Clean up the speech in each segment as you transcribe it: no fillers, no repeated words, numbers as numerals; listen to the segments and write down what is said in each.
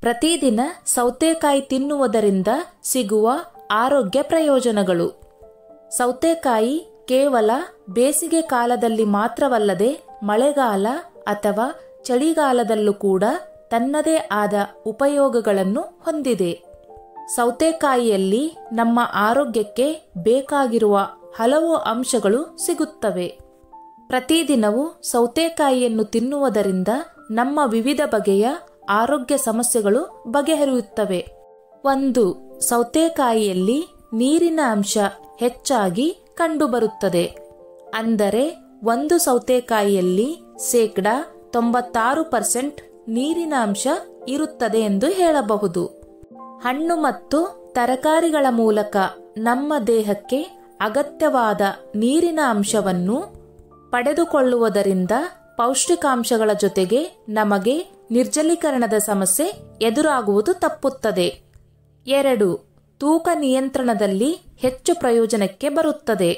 ಪ್ರತಿದಿನ ಸೌತೆಕಾಯಿ ತಿನ್ನುವುದರಿಂದ ಸಿಗುವ ಆರೋಗ್ಯ ಪ್ರಯೋಜನಗಳು. ಸೌತೆಕಾಯಿ ಕೇವಲ ಬೇಸಿಗೆ ಕಾಲದಲ್ಲಿ ಮಾತ್ರವಲ್ಲದೆ ಮಳೆಗಾಲ ಅಥವಾ ಚಳಿಗಾಲದಲ್ಲೂ ಕೂಡ ತನ್ನದೇ ಆದ ಉಪಯೋಗಗಳನ್ನು ಹೊಂದಿದೆ. ಸೌತೆಕಾಯಿಯಲ್ಲಿ ನಮ್ಮ ಆರೋಗ್ಯಕ್ಕೆ ಬೇಕಾಗಿರುವ ಹಲವು ಅಂಶಗಳು ಸಿಗುತ್ತವೆ. ಪ್ರತಿದಿನವೂ ಸೌತೆಕಾಯಿಯನ್ನು ತಿನ್ನುವುದರಿಂದ ನಮ್ಮ ವಿವಿಧ ಬಗೆಯ ಆರೋಗ್ಯ ಸಮಸ್ಯೆಗಳು ಬಗೆಹರಿಯುತ್ತವೆ. 1. ಸೌತೆಕಾಯಿಯಲ್ಲಿ ನೀರಿನ ಅಂಶ ಹೆಚ್ಚಾಗಿ ಕಂಡುಬರುತ್ತದೆ. ಅಂದರೆ ಒಂದು ಸೌತೆಕಾಯಿಯಲ್ಲಿ 96% ನೀರಿನ ಅಂಶ ಇರುತ್ತದೆ ಎಂದು ಹೇಳಬಹುದು. ಹಣ್ಣು ಮತ್ತು ತರಕಾರಿಗಳ ಮೂಲಕ ನಮ್ಮ ದೇಹಕ್ಕೆ ಅಗತ್ಯವಾದ ನೀರಿನ ಅಂಶವನ್ನು ಪಡೆದುಕೊಳ್ಳುವುದರಿಂದ ಪೌಷ್ಟಿಕಾಂಶಗಳ ಜೊತೆಗೆ ನಮಗೆ ನಿರ್ಜಲೀಕರಣದ ಸಮಸ್ಯೆ ಎದುರಾಗುವುದು ತಪ್ಪುತ್ತದೆ. 2. ತೂಕ ನಿಯಂತ್ರಣದಲ್ಲಿ ಹೆಚ್ಚು ಪ್ರಯೋಜನಕ್ಕೆ ಬರುತ್ತದೆ.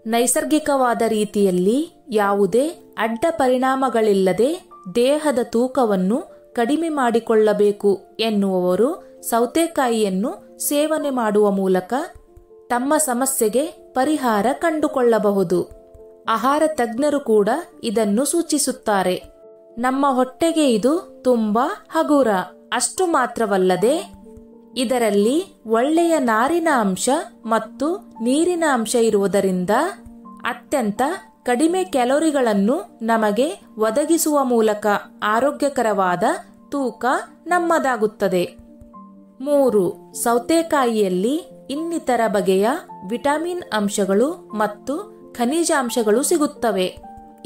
ನೈಸರ್ಗಿಕವಾದ ರೀತಿಯಲ್ಲಿ ಯಾವುದೇ ಅಡ್ಡ ಪರಿಣಾಮಗಳಿಲ್ಲದೆ ದೇಹದ ತೂಕವನ್ನು ಕಡಿಮೆ ಮಾಡಿಕೊಳ್ಳಬೇಕು ಎನ್ನುವವರು ಸೌತೆಕಾಯಿಯನ್ನು ಸೇವನೆ ಮಾಡುವ ಮೂಲಕ ತಮ್ಮ ಸಮಸ್ಯೆಗೆ ಪರಿಹಾರ ಕಂಡುಕೊಳ್ಳಬಹುದು. ಆಹಾರ ತಜ್ಞರು ಕೂಡ ಇದನ್ನು ಸೂಚಿಸುತ್ತಾರೆ. ನಮ್ಮ ಹೊಟ್ಟೆಗೆ ಇದು ತುಂಬಾ ಹಗುರ. ಅಷ್ಟು ಮಾತ್ರವಲ್ಲದೆ ಇದರಲ್ಲಿ ಒಳ್ಳೆಯ ನಾರಿನ ಅಂಶ ಮತ್ತು ನೀರಿನ ಅಂಶ ಇರುವುದರಿಂದ ಅತ್ಯಂತ ಕಡಿಮೆ ಕ್ಯಾಲೋರಿಗಳನ್ನು ನಮಗೆ ಒದಗಿಸುವ ಮೂಲಕ ಆರೋಗ್ಯಕರವಾದ ತೂಕ ನಮ್ಮದಾಗುತ್ತದೆ. 3. ಸೌತೆಕಾಯಿಯಲ್ಲಿ ಇನ್ನಿತರ ಬಗೆಯ ವಿಟಮಿನ್ ಅಂಶಗಳು ಮತ್ತು ಖನಿಜಾಂಶಗಳು ಸಿಗುತ್ತವೆ.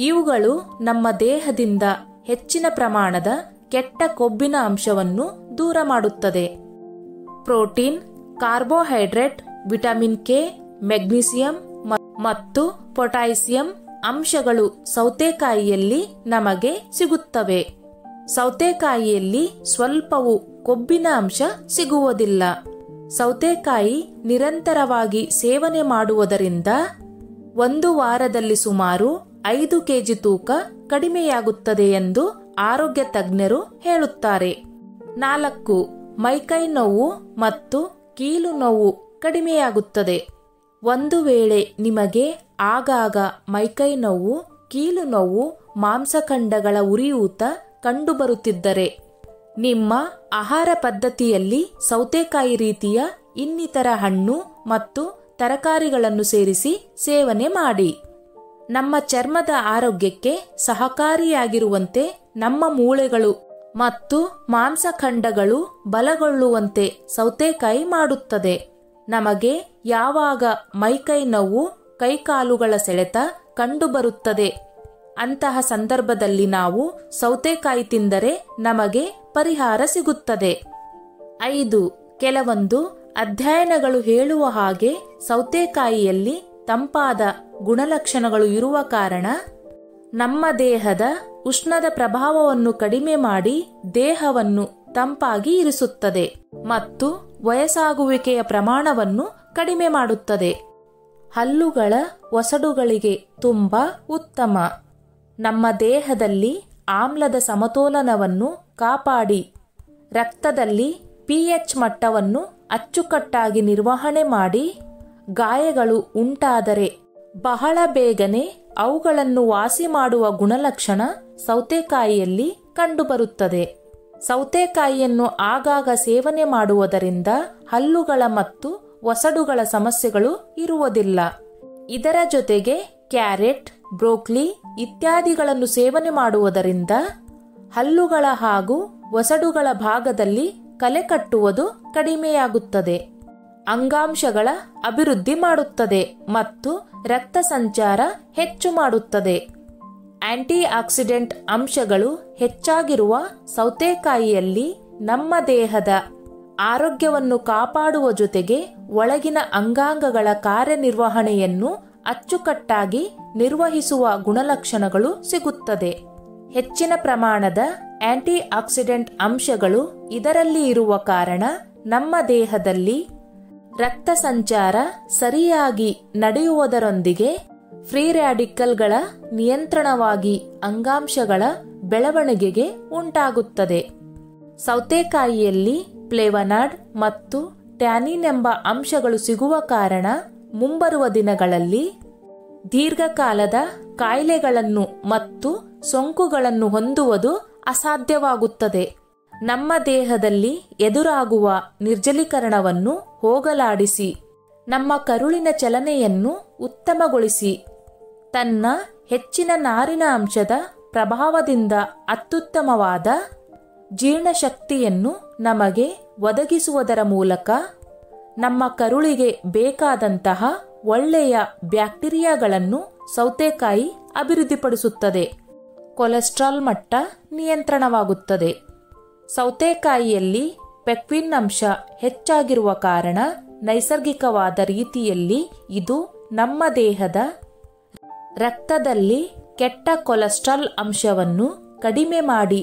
ಇವುಗಳು ನಮ್ಮ ದೇಹದಿಂದ ಹೆಚ್ಚಿನ ಪ್ರಮಾಣದ ಕೆಟ್ಟ ಕೊಬ್ಬಿನ ಅಂಶವನ್ನು ದೂರ ಮಾಡುತ್ತದೆ. Protein, carbohydrate, vitamin K, magnesium ಮತ್ತು ಪೊಟ್ಯಾಸಿಯಂ ಅಂಶಗಳು ಸೌತೆಕಾಯಿಯಲ್ಲಿ ನಮಗೆ ಸಿಗುತ್ತವೆ. ಸೌತೆಕಾಯಿಯಲ್ಲಿ ಸ್ವಲ್ಪವೂ ಕೊಬ್ಬಿನ ಅಂಶ ಸಿಗುವುದಿಲ್ಲ. ಸೌತೆಕಾಯಿ ನಿರಂತರವಾಗಿ ಸೇವನೆ ಮಾಡುವುದರಿಂದ 1 ವಾರದಲ್ಲಿ ಸುಮಾರು 5 ಕೆಜಿ ತೂಕ ಕಡಿಮೆಯಾಗುತ್ತದೆ ಎಂದು ಆರೋಗ್ಯ ತಜ್ಞರು ಹೇಳುತ್ತಾರೆ. 4. ಮೈಕೈ ನೋವು ಮತ್ತು ಕೀಲು ನೋವು ಕಡಿಮೆಯಾಗುತ್ತದೆ. ಒಂದು ವೇಳೆ ನಿಮಗೆ ಆಗಾಗ ಮೈಕೈ ನೋವು, ಕೀಲು ನೋವು, ಮಾಂಸಖಂಡಗಳ ಉರಿಯೂತ ಕಂಡುಬರುತ್ತಿದ್ದರೆ ನಿಮ್ಮ ಆಹಾರ ಪದ್ಧತಿಯಲ್ಲಿ ಸೌತೆಕಾಯಿ ರೀತಿಯ ಇನ್ನಿತರ ಹಣ್ಣು ಮತ್ತು ತರಕಾರಿಗಳನ್ನು ಸೇರಿಸಿ ಸೇವನೆ ಮಾಡಿ. ನಮ್ಮ ಚರ್ಮದ ಆರೋಗ್ಯಕ್ಕೆ ಸಹಕಾರಿಯಾಗಿರುವಂತೆ ನಮ್ಮ ಮೂಳೆಗಳು ಮತ್ತು ಮಾಂಸಖಂಡಗಳು ಬಲಗೊಳ್ಳುವಂತೆ ಸೌತೆಕಾಯಿ ಮಾಡುತ್ತದೆ. ನಮಗೆ ಯಾವಾಗ ಮೈಕೈ ನೋವು, ಕೈಕಾಲುಗಳ ಸೆಳೆತ ಕಂಡುಬರುತ್ತದೆ ಅಂತಹ ಸಂದರ್ಭದಲ್ಲಿ ನಾವು ಸೌತೆಕಾಯಿ ತಿಂದರೆ ನಮಗೆ ಪರಿಹಾರ ಸಿಗುತ್ತದೆ. 5. ಕೆಲವೊಂದು ಅಧ್ಯಯನಗಳು ಹೇಳುವ ಹಾಗೆ ಸೌತೆಕಾಯಿಯಲ್ಲಿ ತಂಪಾದ ಗುಣಲಕ್ಷಣಗಳು ಇರುವ ಕಾರಣ ನಮ್ಮ ದೇಹದ ಉಷ್ಣದ ಪ್ರಭಾವವನ್ನು ಕಡಿಮೆ ಮಾಡಿ ದೇಹವನ್ನು ತಂಪಾಗಿ ಇರಿಸುತ್ತದೆ ಮತ್ತು ವಯಸ್ಸಾಗುವಿಕೆಯ ಪ್ರಮಾಣವನ್ನು ಕಡಿಮೆ ಮಾಡುತ್ತದೆ. ಹಲ್ಲುಗಳ ಒಸಡುಗಳಿಗೆ ತುಂಬಾ ಉತ್ತಮ. ನಮ್ಮ ದೇಹದಲ್ಲಿ ಆಮ್ಲದ ಸಮತೋಲನವನ್ನು ಕಾಪಾಡಿ ರಕ್ತದಲ್ಲಿ pH ಮಟ್ಟವನ್ನು ಅಚ್ಚುಕಟ್ಟಾಗಿ ನಿರ್ವಹಣೆ ಮಾಡಿ ಗಾಯಗಳು ಉಂಟಾದರೆ ಬಹಳ ಬೇಗನೆ ಅವುಗಳನ್ನು ವಾಸಿ ಮಾಡುವ ಗುಣಲಕ್ಷಣ ಸೌತೆಕಾಯಿಯಲ್ಲಿ ಕಂಡುಬರುತ್ತದೆ. ಸೌತೆಕಾಯಿಯನ್ನು ಆಗಾಗ ಸೇವನೆ ಮಾಡುವುದರಿಂದ ಹಲ್ಲುಗಳ ಮತ್ತು ಒಸಡುಗಳ ಸಮಸ್ಯೆಗಳು ಇರುವುದಿಲ್ಲ. ಇದರ ಜೊತೆಗೆ ಕ್ಯಾರೆಟ್, ಬ್ರೋಕೊಲಿ ಇತ್ಯಾದಿಗಳನ್ನು ಸೇವನೆ ಮಾಡುವುದರಿಂದ ಹಲ್ಲುಗಳ ಹಾಗೂ ಒಸಡುಗಳ ಭಾಗದಲ್ಲಿ ಕಲೆ ಕಟ್ಟುವುದು ಕಡಿಮೆಯಾಗುತ್ತದೆ. ಅಂಗಾಂಶಗಳ ಅಭಿವೃದ್ಧಿ ಮಾಡುತ್ತದೆ ಮತ್ತು ರಕ್ತ ಸಂಚಾರ ಹೆಚ್ಚು ಮಾಡುತ್ತದೆ. ಆಂಟಿ ಆಕ್ಸಿಡೆಂಟ್ ಅಂಶಗಳು ಹೆಚ್ಚಾಗಿರುವ ಸೌತೆಕಾಯಿಯಲ್ಲಿ ನಮ್ಮ ದೇಹದ ಆರೋಗ್ಯವನ್ನು ಕಾಪಾಡುವ ಜೊತೆಗೆ ಒಳಗಿನ ಅಂಗಾಂಗಗಳ ಕಾರ್ಯನಿರ್ವಹಣೆಯನ್ನು ಅಚ್ಚುಕಟ್ಟಾಗಿ ನಿರ್ವಹಿಸುವ ಗುಣಲಕ್ಷಣಗಳು ಸಿಗುತ್ತದೆ. ಹೆಚ್ಚಿನ ಪ್ರಮಾಣದ ಆಂಟಿ ಆಕ್ಸಿಡೆಂಟ್ ಅಂಶಗಳು ಇದರಲ್ಲಿ ಇರುವ ಕಾರಣ ನಮ್ಮ ದೇಹದಲ್ಲಿ ರಕ್ತ ಸಂಚಾರ ಸರಿಯಾಗಿ ನಡೆಯುವುದರೊಂದಿಗೆ ಫ್ರೀ ರ್ಯಾಡಿಕಲ್ಗಳ ನಿಯಂತ್ರಣವಾಗಿ ಅಂಗಾಂಶಗಳ ಬೆಳವಣಿಗೆಗೆ ಉಂಟಾಗುತ್ತದೆ. ಸೌತೆಕಾಯಿಯಲ್ಲಿ ಫ್ಲೇವನಾಯ್ಡ್ ಮತ್ತು ಟ್ಯಾನಿನ್ ಎಂಬ ಅಂಶಗಳು ಸಿಗುವ ಕಾರಣ ಮುಂಬರುವ ದಿನಗಳಲ್ಲಿ ದೀರ್ಘಕಾಲದ ಕಾಯಿಲೆಗಳನ್ನು ಮತ್ತು ಸೋಂಕುಗಳನ್ನು ಹೊಂದುವುದು ಅಸಾಧ್ಯವಾಗುತ್ತದೆ. ನಮ್ಮ ದೇಹದಲ್ಲಿ ಎದುರಾಗುವ ನಿರ್ಜಲೀಕರಣವನ್ನು ಹೋಗಲಾಡಿಸಿ ನಮ್ಮ ಕರುಳಿನ ಚಲನೆಯನ್ನು ಉತ್ತಮಗೊಳಿಸಿ ತನ್ನ ಹೆಚ್ಚಿನ ನಾರಿನ ಅಂಶದ ಪ್ರಭಾವದಿಂದ ಅತ್ಯುತ್ತಮವಾದ ಜೀರ್ಣಶಕ್ತಿಯನ್ನು ನಮಗೆ ಒದಗಿಸುವುದರ ಮೂಲಕ ನಮ್ಮ ಕರುಳಿಗೆ ಬೇಕಾದಂತಹ ಒಳ್ಳೆಯ ಬ್ಯಾಕ್ಟೀರಿಯಾಗಳನ್ನು ಸೌತೆಕಾಯಿ ಅಭಿವೃದ್ಧಿಪಡಿಸುತ್ತದೆ. ಕೊಲೆಸ್ಟ್ರಾಲ್ ಮಟ್ಟ ನಿಯಂತ್ರಣವಾಗುತ್ತದೆ. ಸೌತೆಕಾಯಿಯಲ್ಲಿ ಪೆಕ್ವಿನ್ ಅಂಶ ಹೆಚ್ಚಾಗಿರುವ ಕಾರಣ ನೈಸರ್ಗಿಕವಾದ ರೀತಿಯಲ್ಲಿ ಇದು ನಮ್ಮ ದೇಹದ ರಕ್ತದಲ್ಲಿ ಕೆಟ್ಟ ಕೊಲೆಸ್ಟ್ರಾಲ್ ಅಂಶವನ್ನು ಕಡಿಮೆ ಮಾಡಿ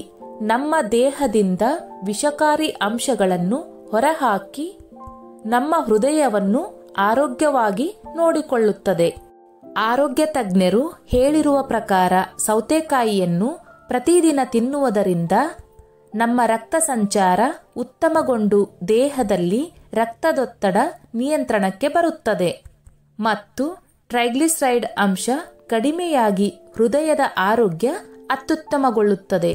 ನಮ್ಮ ದೇಹದಿಂದ ವಿಷಕಾರಿ ಅಂಶಗಳನ್ನು ಹೊರಹಾಕಿ ನಮ್ಮ ಹೃದಯವನ್ನು ಆರೋಗ್ಯವಾಗಿ ನೋಡಿಕೊಳ್ಳುತ್ತದೆ. ಆರೋಗ್ಯ ತಜ್ಞರು ಹೇಳಿರುವ ಪ್ರಕಾರ ಸೌತೆಕಾಯಿಯನ್ನು ಪ್ರತಿದಿನ ತಿನ್ನುವುದರಿಂದ ನಮ್ಮ ರಕ್ತ ಸಂಚಾರ ಉತ್ತಮಗೊಂಡು ದೇಹದಲ್ಲಿ ರಕ್ತದೊತ್ತಡ ನಿಯಂತ್ರಣಕ್ಕೆ ಬರುತ್ತದೆ ಮತ್ತು ಟ್ರೈಗ್ಲಿಸರೈಡ್ ಅಂಶ ಕಡಿಮೆಯಾಗಿ ಹೃದಯದ ಆರೋಗ್ಯ ಅತ್ಯುತ್ತಮಗೊಳ್ಳುತ್ತದೆ.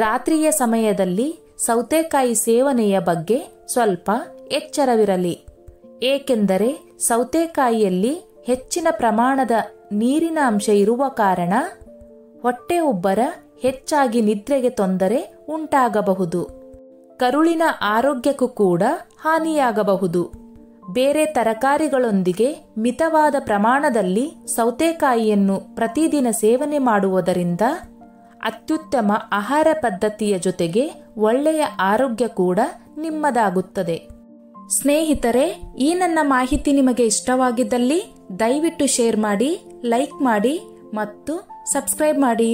ರಾತ್ರಿಯ ಸಮಯದಲ್ಲಿ ಸೌತೆಕಾಯಿ ಸೇವನೆಯ ಬಗ್ಗೆ ಸ್ವಲ್ಪ ಎಚ್ಚರವಿರಲಿ, ಏಕೆಂದರೆ ಸೌತೆಕಾಯಿಯಲ್ಲಿ ಹೆಚ್ಚಿನ ಪ್ರಮಾಣದ ನೀರಿನ ಅಂಶ ಇರುವ ಕಾರಣ ಹೊಟ್ಟೆ ಉಬ್ಬರ ಹೆಚ್ಚಾಗಿ ನಿದ್ರೆಗೆ ತೊಂದರೆ ಉಂಟಾಗಬಹುದು. ಕರುಳಿನ ಆರೋಗ್ಯಕ್ಕೂ ಕೂಡ ಹಾನಿಯಾಗಬಹುದು. ಬೇರೆ ತರಕಾರಿಗಳೊಂದಿಗೆ ಮಿತವಾದ ಪ್ರಮಾಣದಲ್ಲಿ ಸೌತೆಕಾಯಿಯನ್ನು ಪ್ರತಿದಿನ ಸೇವನೆ ಮಾಡುವುದರಿಂದ ಅತ್ಯುತ್ತಮ ಆಹಾರ ಪದ್ಧತಿಯ ಜೊತೆಗೆ ಒಳ್ಳೆಯ ಆರೋಗ್ಯ ಕೂಡ ನಿಮ್ಮದಾಗುತ್ತದೆ. ಸ್ನೇಹಿತರೆ, ಈ ನನ್ನ ಮಾಹಿತಿ ನಿಮಗೆ ಇಷ್ಟವಾಗಿದ್ದಲ್ಲಿ ದಯವಿಟ್ಟು ಶೇರ್ ಮಾಡಿ, ಲೈಕ್ ಮಾಡಿ ಮತ್ತು ಸಬ್ಸ್ಕ್ರೈಬ್ ಮಾಡಿ.